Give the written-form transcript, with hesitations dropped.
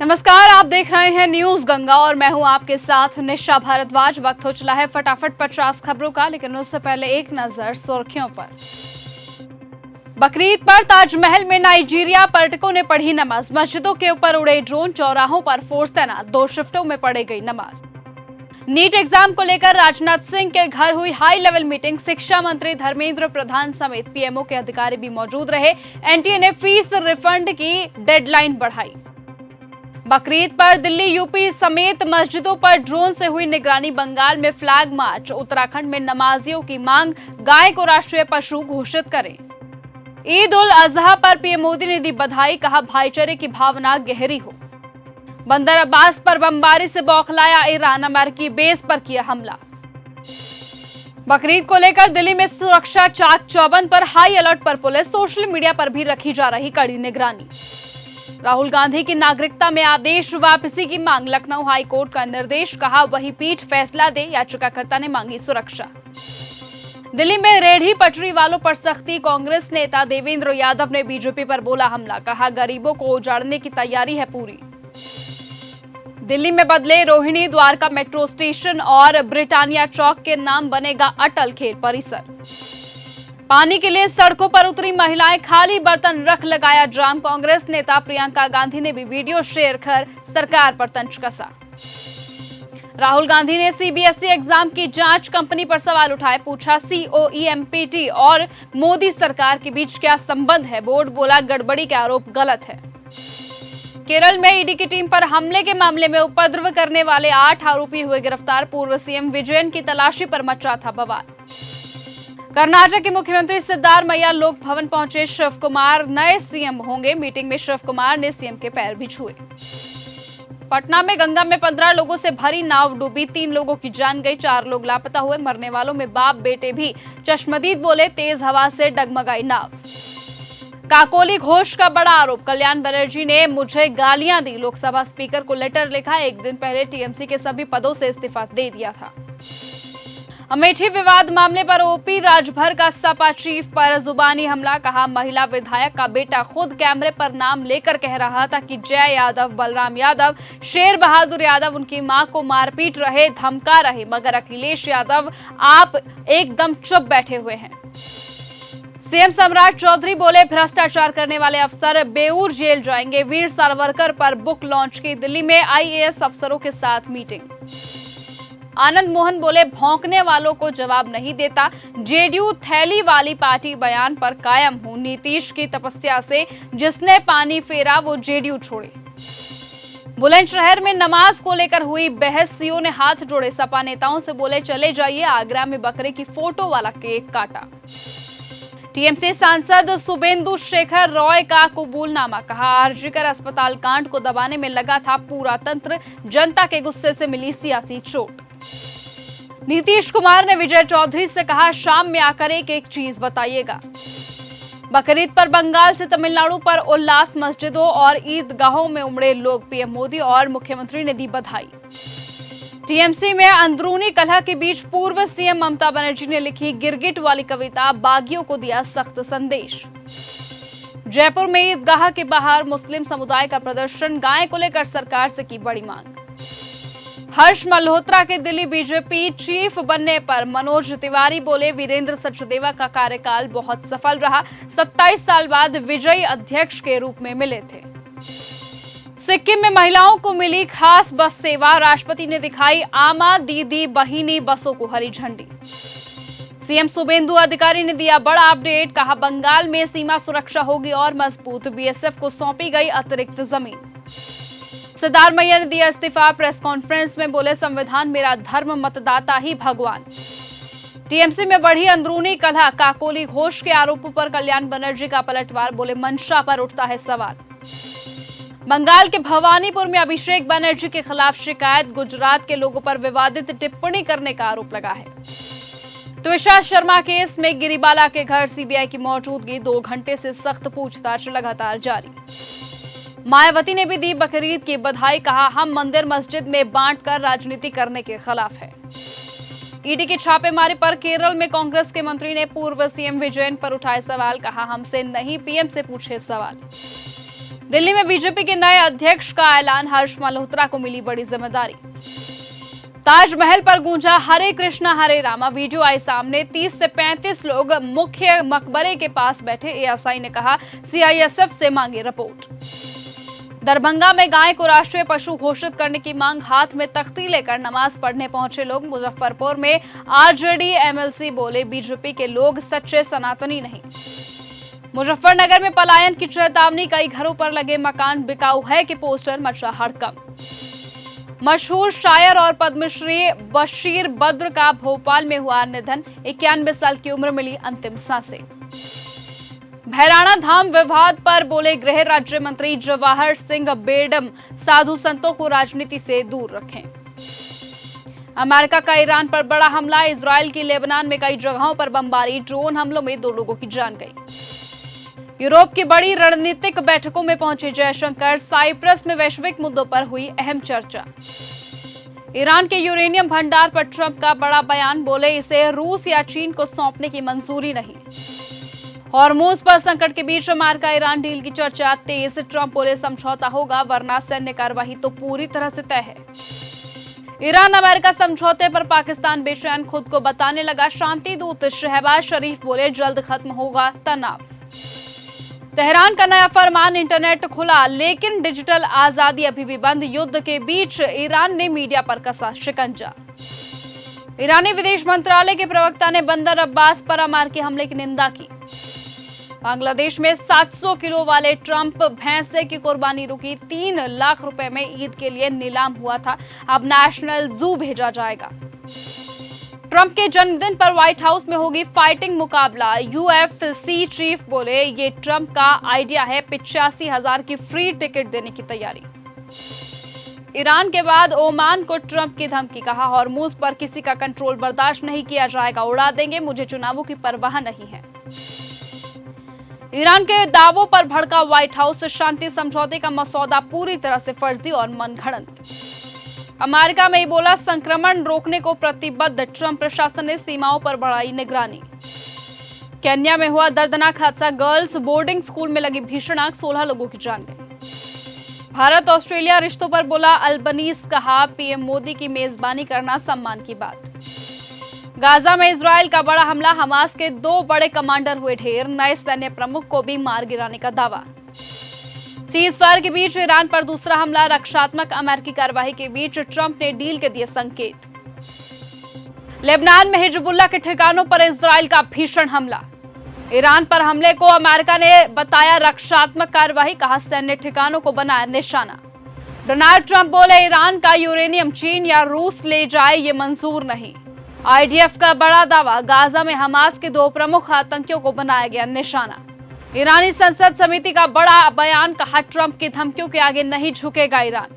नमस्कार, आप देख रहे हैं न्यूज गंगा और मैं हूं आपके साथ निशा भारद्वाज। वक्त हो चला है फटाफट 50 खबरों का, लेकिन उससे पहले एक नजर सुर्खियों पर। बकरीद पर ताजमहल में नाइजीरिया पर्यटकों ने पढ़ी नमाज। मस्जिदों के ऊपर उड़े ड्रोन, चौराहों पर फोर्स तैनात, 2 शिफ्टों में पढ़ी गई नमाज। नीट एग्जाम को लेकर राजनाथ सिंह के घर हुई हाई लेवल मीटिंग। शिक्षा मंत्री धर्मेंद्र प्रधान समेत पीएमओ के अधिकारी भी मौजूद रहे। एनटीए ने फीस रिफंड की डेडलाइन बढ़ाई। बकरीद पर दिल्ली, यूपी समेत मस्जिदों पर ड्रोन से हुई निगरानी। बंगाल में फ्लैग मार्च। उत्तराखंड में नमाजियों की मांग, गाय को राष्ट्रीय पशु घोषित करें। ईद उल अजहा पर पीएम मोदी ने दी बधाई, कहा भाईचारे की भावना गहरी हो। बंदर अब्बास पर बमबारी से बौखलाया ईरान, अमेरिकी बेस पर किया हमला। बकरीद को लेकर दिल्ली में सुरक्षा चाक चौबंद पर हाई अलर्ट पर पुलिस। सोशल मीडिया पर भी रखी जा रही कड़ी निगरानी। राहुल गांधी की नागरिकता में आदेश वापसी की मांग। लखनऊ हाई कोर्ट का निर्देश, कहा वही पीठ फैसला दे। याचिकाकर्ता ने मांगी सुरक्षा। दिल्ली में रेहड़ी पटरी वालों पर सख्ती। कांग्रेस नेता देवेंद्र यादव ने बीजेपी पर बोला हमला, कहा गरीबों को उजाड़ने की तैयारी है पूरी। दिल्ली में बदले रोहिणी, द्वारका मेट्रो स्टेशन और ब्रिटानिया चौक के नाम बनेगा अटल खेल परिसर। पानी के लिए सड़कों पर उतरी महिलाएं, खाली बर्तन रख लगाया जाम। कांग्रेस नेता प्रियंका गांधी ने भी वीडियो शेयर कर सरकार पर तंज कसा। राहुल गांधी ने सीबीएसई एग्जाम की जांच कंपनी पर सवाल उठाए। पूछा सीओईएमपीटी और मोदी सरकार के बीच क्या संबंध है। बोर्ड बोला गड़बड़ी के आरोप गलत है। केरल में ईडी की टीम पर हमले के मामले में उपद्रव करने वाले 8 आरोपी हुए गिरफ्तार। पूर्व सीएम विजयन की तलाशी पर मचा था बवाल। कर्नाटक के मुख्यमंत्री सिद्धारमैया लोक भवन पहुंचे। शिव कुमार नए सीएम होंगे। मीटिंग में शिव कुमार ने सीएम के पैर भी छुए। पटना में गंगा में 15 लोगों से भरी नाव डूबी, 3 लोगों की जान गई, 4 लोग लापता हुए। मरने वालों में बाप बेटे भी चश्मदीद बोले, तेज हवा से डगमगाई नाव। काकोली घोष का बड़ा आरोप। कल्याण बनर्जी ने मुझे गालियां दी। लोकसभा स्पीकर को लेटर लिखा। एक दिन पहले टीएमसी के सभी पदों से इस्तीफा दे दिया था। अमेठी विवाद मामले पर ओपी राजभर का सपा चीफ पर जुबानी हमला, कहा महिला विधायक का बेटा खुद कैमरे पर नाम लेकर कह रहा था कि जय यादव, बलराम यादव, शेर बहादुर यादव उनकी मां को मारपीट रहे, धमका रहे, मगर अखिलेश यादव आप एकदम चुप बैठे हुए हैं। सीएम सम्राट चौधरी बोले भ्रष्टाचार करने वाले अफसर बेऊर जेल जाएंगे। वीर सावरकर पर बुक लॉन्च की। दिल्ली में आईएएस अफसरों के साथ मीटिंग। आनंद मोहन बोले भौंकने वालों को जवाब नहीं देता। जेडीयू थैली वाली पार्टी बयान पर कायम हूं। नीतीश की तपस्या से जिसने पानी फेरा वो जेडीयू छोड़े। बुलंदशहर में नमाज को लेकर हुई बहस। सीओ ने हाथ जोड़े। सपा नेताओं से बोले चले जाइए। आगरा में बकरे की फोटो वाला केक काटा। टीएमसी सांसद शुभेंदु शेखर रॉय का कबूलनामा, कहा आरजीकर अस्पताल कांड को दबाने में लगा था पूरा तंत्र, जनता के गुस्से से मिली सियासी चोट। नीतीश कुमार ने विजय चौधरी से कहा शाम में आकर एक चीज बताइएगा। बकरीद पर बंगाल से तमिलनाडु पर उल्लास। मस्जिदों और ईदगाहों में उमड़े लोग। पीएम मोदी और मुख्यमंत्री ने दी बधाई। टीएमसी में अंदरूनी कलह के बीच पूर्व सीएम ममता बनर्जी ने लिखी गिरगिट वाली कविता। बागियों को दिया सख्त संदेश। जयपुर में ईदगाह के बाहर मुस्लिम समुदाय का प्रदर्शन। गाय को लेकर सरकार से की बड़ी मांग। हर्ष मल्होत्रा के दिल्ली बीजेपी चीफ बनने पर मनोज तिवारी बोले वीरेंद्र सचदेवा का कार्यकाल बहुत सफल रहा। 27 साल बाद विजयी अध्यक्ष के रूप में मिले थे। सिक्किम में महिलाओं को मिली खास बस सेवा। राष्ट्रपति ने दिखाई आमा दीदी बहिनी बसों को हरी झंडी। सीएम शुभेंदु अधिकारी ने दिया बड़ा अपडेट, कहा बंगाल में सीमा सुरक्षा होगी और मजबूत। बीएसएफ को सौंपी गई अतिरिक्त जमीन। सिद्धारमैया ने दिया इस्तीफा। प्रेस कॉन्फ्रेंस में बोले संविधान मेरा धर्म, मतदाता ही भगवान। टीएमसी में बढ़ी अंदरूनी कलह। काकोली घोष के आरोपों पर कल्याण बनर्जी का पलटवार, बोले मंशा पर उठता है सवाल। बंगाल के भवानीपुर में अभिषेक बनर्जी के खिलाफ शिकायत। गुजरात के लोगों पर विवादित टिप्पणी करने का आरोप लगा है। तुषार शर्मा केस में गिरिबाला के घर सीबीआई की मौजूदगी। 2 घंटे से सख्त पूछताछ लगातार जारी। मायावती ने भी दी बकरीद की बधाई, कहा हम मंदिर मस्जिद में बांटकर राजनीति करने के खिलाफ है। ईडी की छापेमारी पर केरल में कांग्रेस के मंत्री ने पूर्व सीएम विजयन पर उठाए सवाल, कहा हमसे नहीं पीएम से पूछे सवाल। दिल्ली में बीजेपी के नए अध्यक्ष का ऐलान, हर्ष मल्होत्रा को मिली बड़ी जिम्मेदारी। ताजमहल पर गूंजा हरे कृष्णा हरे रामा, वीडियो आई सामने। 30 से 35 लोग मुख्य मकबरे के पास बैठे, एएसआई ने कहा सीआईएसएफ से मांगी रिपोर्ट। दरभंगा में गाय को राष्ट्रीय पशु घोषित करने की मांग, हाथ में तख्ती लेकर नमाज पढ़ने पहुंचे लोग। मुजफ्फरपुर में आरजेडी एमएलसी बोले बीजेपी के लोग सच्चे सनातनी नहीं। मुजफ्फरनगर में पलायन की चेतावनी, कई घरों पर लगे मकान बिकाऊ है कि पोस्टर, मचा हड़कंप। मशहूर शायर और पद्मश्री बशीर बद्र का भोपाल में हुआ निधन, 91 साल की उम्र मिली अंतिम सांसें। भैराणा धाम विवाद पर बोले गृह राज्य मंत्री जवाहर सिंह बेडम, साधु संतों को राजनीति से दूर रखें। अमेरिका का ईरान पर बड़ा हमला, इजरायल की लेबनान में कई जगहों पर बमबारी, ड्रोन हमलों में 2 लोगों की जान गई। यूरोप की बड़ी रणनीतिक बैठकों में पहुंचे जयशंकर, साइप्रस में वैश्विक मुद्दों पर हुई अहम चर्चा। ईरान के यूरेनियम भंडार पर ट्रंप का बड़ा बयान, बोले इसे रूस या चीन को सौंपने की मंजूरी नहीं। हॉर्मुज पर संकट के बीच अमेरिका ईरान डील की चर्चा तेज, ट्रंप बोले समझौता होगा वरना सैन्य कार्रवाई तो पूरी तरह से तय है। ईरान अमेरिका समझौते पर पाकिस्तान बेचैन, खुद को बताने लगा शांति दूत। शहबाज शरीफ बोले जल्द खत्म होगा तनाव। तेहरान का नया फरमान, इंटरनेट खुला लेकिन डिजिटल आजादी अभी भी बंद। युद्ध के बीच ईरान ने मीडिया पर कसा शिकंजा। ईरानी विदेश मंत्रालय के प्रवक्ता ने बंदर अब्बास पर अमेरिकी हमले की निंदा की। बांग्लादेश में 700 किलो वाले ट्रंप भैंसे की कुर्बानी रुकी, 3 लाख रुपए में ईद के लिए नीलाम हुआ था, अब नेशनल जू भेजा जाएगा। ट्रंप के जन्मदिन पर व्हाइट हाउस में होगी फाइटिंग मुकाबला, यूएफसी चीफ बोले ये ट्रंप का आइडिया है, 85,000 की फ्री टिकट देने की तैयारी। ईरान के बाद ओमान को ट्रंप की धमकी, कहा हॉर्मुज पर किसी का कंट्रोल बर्दाश्त नहीं किया जाएगा, उड़ा देंगे, मुझे चुनावों की परवाह नहीं है। ईरान के दावों पर भड़का व्हाइट हाउस, शांति समझौते का मसौदा पूरी तरह से फर्जी और मनगढ़ंत। अमेरिका में इबोला संक्रमण रोकने को प्रतिबद्ध, ट्रंप प्रशासन ने सीमाओं पर बढ़ाई निगरानी। केन्या में हुआ दर्दनाक हादसा, गर्ल्स बोर्डिंग स्कूल में लगी भीषण आग, 16 लोगों की जान गई। भारत ऑस्ट्रेलिया रिश्तों पर बोला अल्बनीज, कहा पीएम मोदी की मेजबानी करना सम्मान की बात। गाजा में इजरायल का बड़ा हमला, हमास के 2 बड़े कमांडर हुए ढेर, नए सैन्य प्रमुख को भी मार गिराने का दावा। सीजफायर के बीच ईरान पर दूसरा हमला, रक्षात्मक अमेरिकी कार्रवाई के बीच ट्रंप ने डील के दिए संकेत। लेबनान में हिजबुल्लाह के ठिकानों पर इजरायल का भीषण हमला, ईरान पर हमले को अमेरिका ने बताया रक्षात्मक कार्रवाई, कहा सैन्य ठिकानों को बनाया निशाना। डोनाल्ड ट्रंप बोले ईरान का यूरेनियम चीन या रूस ले जाए ये मंजूर नहीं। आईडीएफ का बड़ा दावा, गाजा में हमास के 2 प्रमुख आतंकियों को बनाया गया निशाना। ईरानी संसद समिति का बड़ा बयान, कहा ट्रंप की धमकियों के आगे नहीं झुकेगा ईरान।